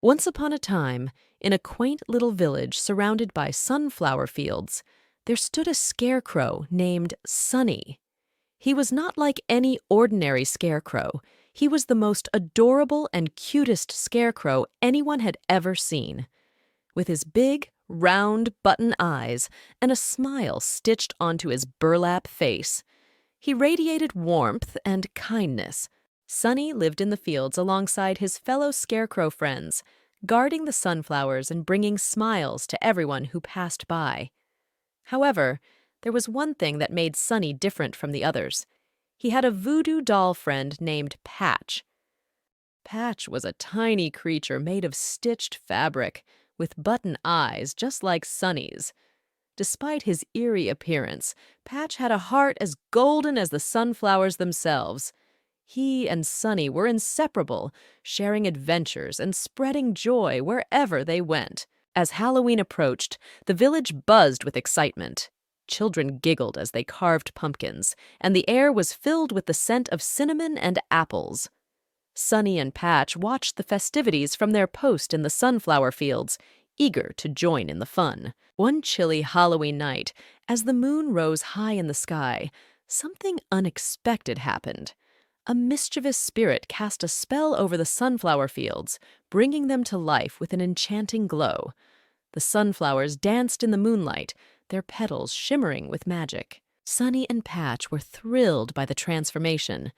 Once upon a time, in a quaint little village surrounded by sunflower fields, there stood a scarecrow named Sunny. He was not like any ordinary scarecrow. He was the most adorable and cutest scarecrow anyone had ever seen. With his big, round button eyes and a smile stitched onto his burlap face, he radiated warmth and kindness. Sunny lived in the fields alongside his fellow scarecrow friends, guarding the sunflowers and bringing smiles to everyone who passed by. However, there was one thing that made Sunny different from the others. He had a voodoo doll friend named Patch. Patch was a tiny creature made of stitched fabric, with button eyes just like Sunny's. Despite his eerie appearance, Patch had a heart as golden as the sunflowers themselves. He and Sunny were inseparable, sharing adventures and spreading joy wherever they went. As Halloween approached, the village buzzed with excitement. Children giggled as they carved pumpkins, and the air was filled with the scent of cinnamon and apples. Sunny and Patch watched the festivities from their post in the sunflower fields, eager to join in the fun. One chilly Halloween night, as the moon rose high in the sky, something unexpected happened. A mischievous spirit cast a spell over the sunflower fields, bringing them to life with an enchanting glow. The sunflowers danced in the moonlight, their petals shimmering with magic. Sunny and Patch were thrilled by the transformation.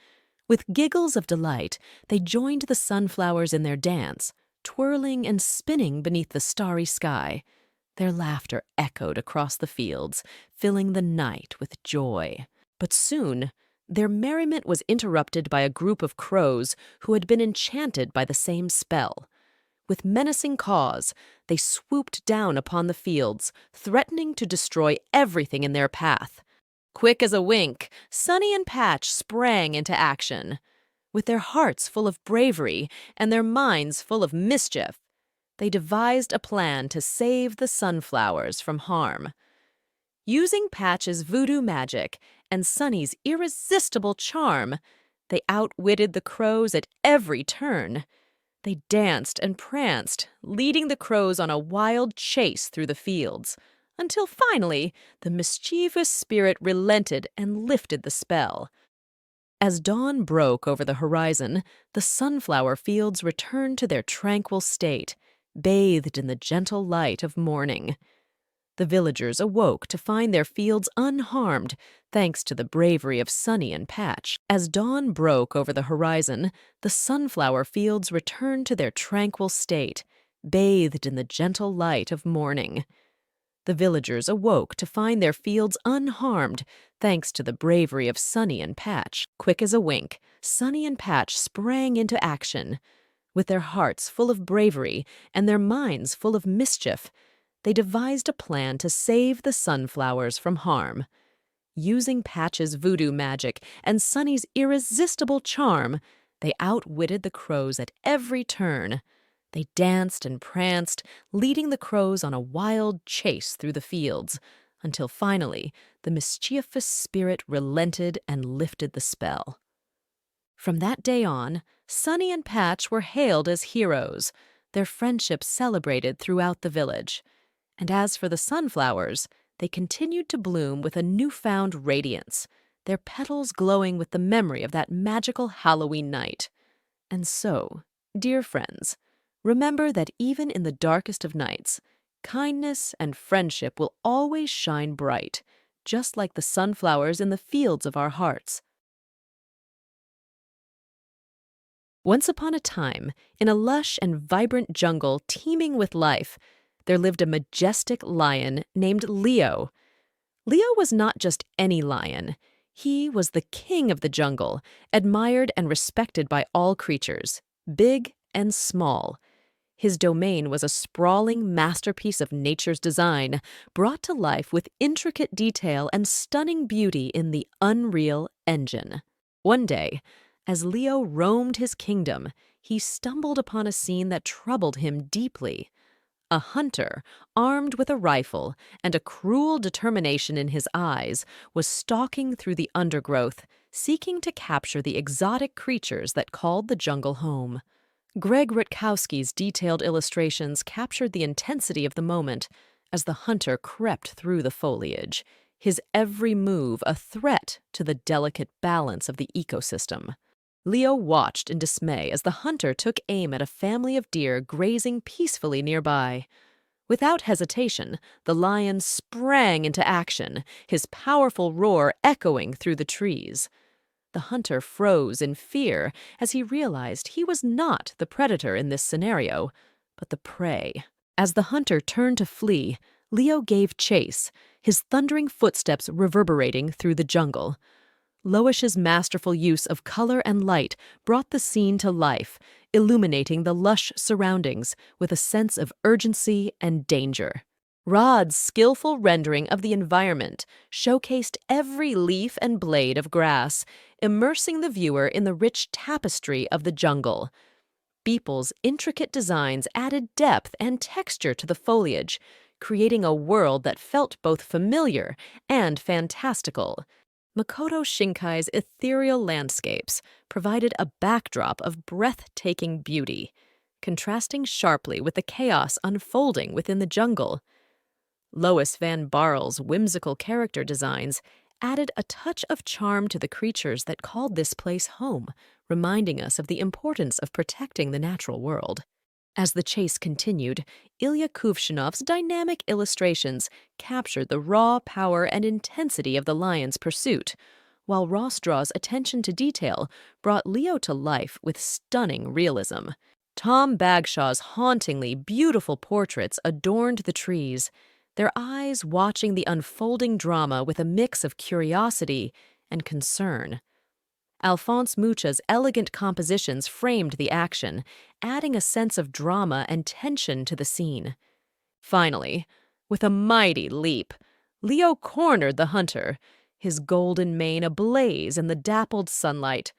With giggles of delight, they joined the sunflowers in their dance, twirling and spinning beneath the starry sky. Their laughter echoed across the fields, filling the night with joy. But soon, their merriment was interrupted by a group of crows who had been enchanted by the same spell. With menacing caws, they swooped down upon the fields, threatening to destroy everything in their path. Quick as a wink, Sunny and Patch sprang into action. With their hearts full of bravery and their minds full of mischief, they devised a plan to save the sunflowers from harm. Using Patch's voodoo magic and Sunny's irresistible charm, they outwitted the crows at every turn. They danced and pranced, leading the crows on a wild chase through the fields, until finally the mischievous spirit relented and lifted the spell. As dawn broke over the horizon, the sunflower fields returned to their tranquil state, bathed in the gentle light of morning. The villagers awoke to find their fields unharmed, thanks to the bravery of Sunny and Patch. As dawn broke over the horizon, the sunflower fields returned to their tranquil state, bathed in the gentle light of morning. The villagers awoke to find their fields unharmed, thanks to the bravery of Sunny and Patch. Quick as a wink, Sunny and Patch sprang into action. With their hearts full of bravery and their minds full of mischief, they devised a plan to save the sunflowers from harm. Using Patch's voodoo magic and Sunny's irresistible charm, they outwitted the crows at every turn. They danced and pranced, leading the crows on a wild chase through the fields, until finally the mischievous spirit relented and lifted the spell. From that day on, Sunny and Patch were hailed as heroes, their friendship celebrated throughout the village. And as for the sunflowers, they continued to bloom with a newfound radiance, their petals glowing with the memory of that magical Halloween night. And so, dear friends, remember that even in the darkest of nights, kindness and friendship will always shine bright, just like the sunflowers in the fields of our hearts. Once upon a time, in a lush and vibrant jungle teeming with life, there lived a majestic lion named Leo. Leo was not just any lion. He was the king of the jungle, admired and respected by all creatures, big and small. His domain was a sprawling masterpiece of nature's design, brought to life with intricate detail and stunning beauty in the Unreal Engine. One day, as Leo roamed his kingdom, he stumbled upon a scene that troubled him deeply. A hunter, armed with a rifle and a cruel determination in his eyes, was stalking through the undergrowth, seeking to capture the exotic creatures that called the jungle home. Greg Rutkowski's detailed illustrations captured the intensity of the moment as the hunter crept through the foliage, his every move a threat to the delicate balance of the ecosystem. Leo watched in dismay as the hunter took aim at a family of deer grazing peacefully nearby. Without hesitation, the lion sprang into action, his powerful roar echoing through the trees. The hunter froze in fear as he realized he was not the predator in this scenario, but the prey. As the hunter turned to flee, Leo gave chase, his thundering footsteps reverberating through the jungle. Loish's masterful use of color and light brought the scene to life, illuminating the lush surroundings with a sense of urgency and danger. Rod's skillful rendering of the environment showcased every leaf and blade of grass, immersing the viewer in the rich tapestry of the jungle. Beeple's intricate designs added depth and texture to the foliage, creating a world that felt both familiar and fantastical. Makoto Shinkai's ethereal landscapes provided a backdrop of breathtaking beauty, contrasting sharply with the chaos unfolding within the jungle. Lois Van Barl's whimsical character designs added a touch of charm to the creatures that called this place home, reminding us of the importance of protecting the natural world. As the chase continued, Ilya Kuvshinov's dynamic illustrations captured the raw power and intensity of the lion's pursuit, while Rossdraw's attention to detail brought Leo to life with stunning realism. Tom Bagshaw's hauntingly beautiful portraits adorned the trees, their eyes watching the unfolding drama with a mix of curiosity and concern. Alphonse Mucha's elegant compositions framed the action, adding a sense of drama and tension to the scene. Finally, with a mighty leap, Leo cornered the hunter, his golden mane ablaze in the dappled sunlight.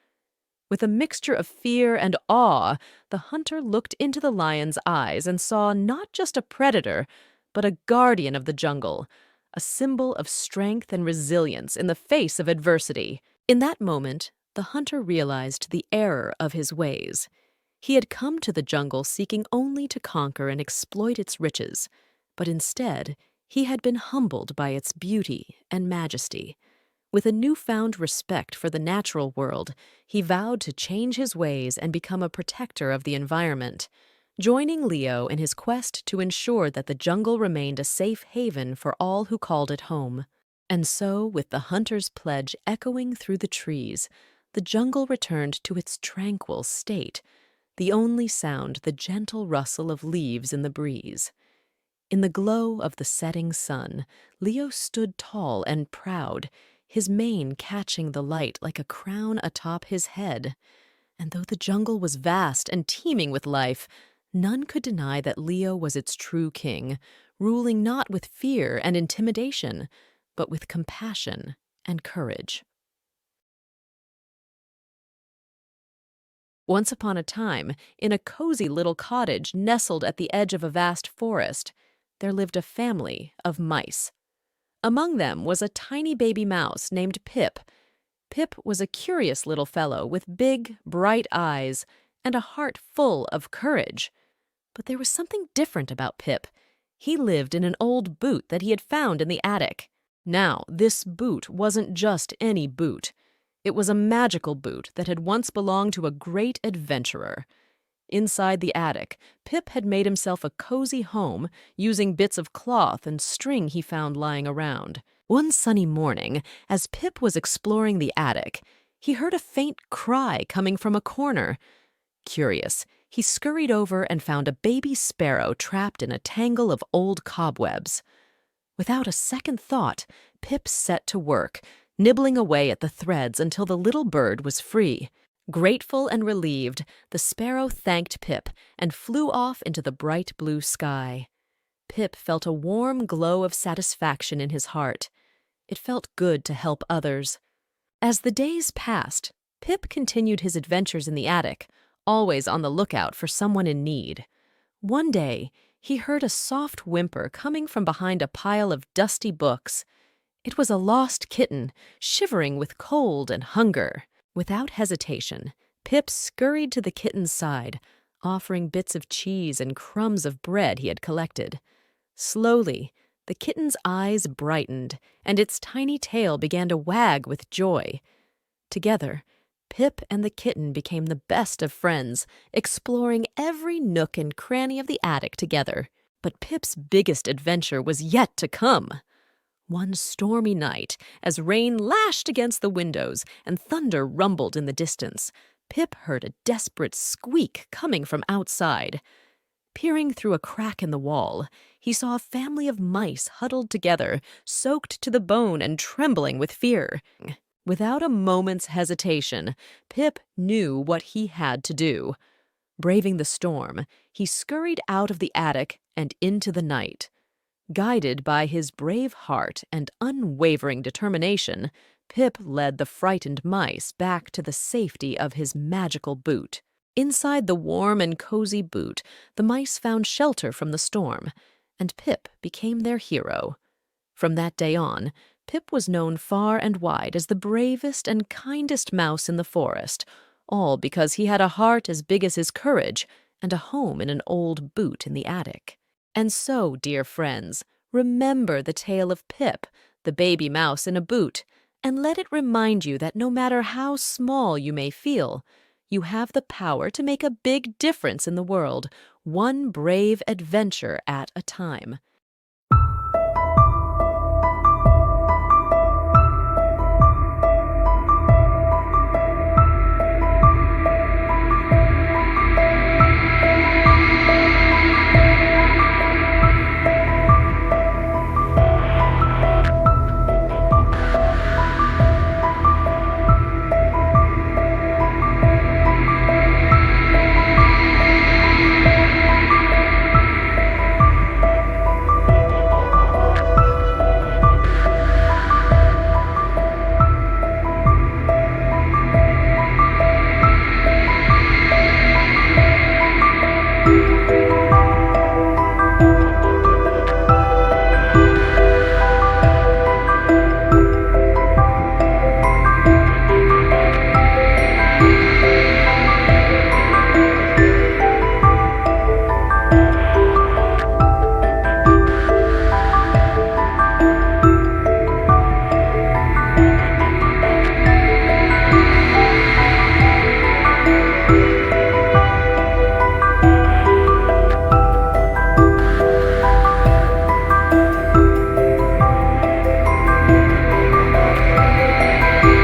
With a mixture of fear and awe, the hunter looked into the lion's eyes and saw not just a predator, but a guardian of the jungle, a symbol of strength and resilience in the face of adversity. In that moment, the hunter realized the error of his ways. He had come to the jungle seeking only to conquer and exploit its riches, but instead, he had been humbled by its beauty and majesty. With a newfound respect for the natural world, he vowed to change his ways and become a protector of the environment, joining Leo in his quest to ensure that the jungle remained a safe haven for all who called it home. And so, with the hunter's pledge echoing through the trees, the jungle returned to its tranquil state, the only sound the gentle rustle of leaves in the breeze. In the glow of the setting sun, Leo stood tall and proud, his mane catching the light like a crown atop his head. And though the jungle was vast and teeming with life, none could deny that Leo was its true king, ruling not with fear and intimidation, but with compassion and courage. Once upon a time, in a cozy little cottage nestled at the edge of a vast forest, there lived a family of mice. Among them was a tiny baby mouse named Pip. Pip was a curious little fellow with big, bright eyes and a heart full of courage. But there was something different about Pip. He lived in an old boot that he had found in the attic. Now, this boot wasn't just any boot. It was a magical boot that had once belonged to a great adventurer. Inside the attic, Pip had made himself a cozy home using bits of cloth and string he found lying around. One sunny morning, as Pip was exploring the attic, he heard a faint cry coming from a corner. Curious, he scurried over and found a baby sparrow trapped in a tangle of old cobwebs. Without a second thought, Pip set to work, nibbling away at the threads until the little bird was free. Grateful and relieved, the sparrow thanked Pip and flew off into the bright blue sky. Pip felt a warm glow of satisfaction in his heart. It felt good to help others. As the days passed, Pip continued his adventures in the attic, always on the lookout for someone in need. One day, he heard a soft whimper coming from behind a pile of dusty books. It was a lost kitten, shivering with cold and hunger. Without hesitation, Pip scurried to the kitten's side, offering bits of cheese and crumbs of bread he had collected. Slowly, the kitten's eyes brightened, and its tiny tail began to wag with joy. Together, Pip and the kitten became the best of friends, exploring every nook and cranny of the attic together. But Pip's biggest adventure was yet to come. One stormy night, as rain lashed against the windows and thunder rumbled in the distance, Pip heard a desperate squeak coming from outside. Peering through a crack in the wall, he saw a family of mice huddled together, soaked to the bone and trembling with fear. Without a moment's hesitation, Pip knew what he had to do. Braving the storm, he scurried out of the attic and into the night. Guided by his brave heart and unwavering determination, Pip led the frightened mice back to the safety of his magical boot. Inside the warm and cozy boot, the mice found shelter from the storm, and Pip became their hero. From that day on, Pip was known far and wide as the bravest and kindest mouse in the forest, all because he had a heart as big as his courage and a home in an old boot in the attic. And so, dear friends, remember the tale of Pip, the baby mouse in a boot, and let it remind you that no matter how small you may feel, you have the power to make a big difference in the world, one brave adventure at a time.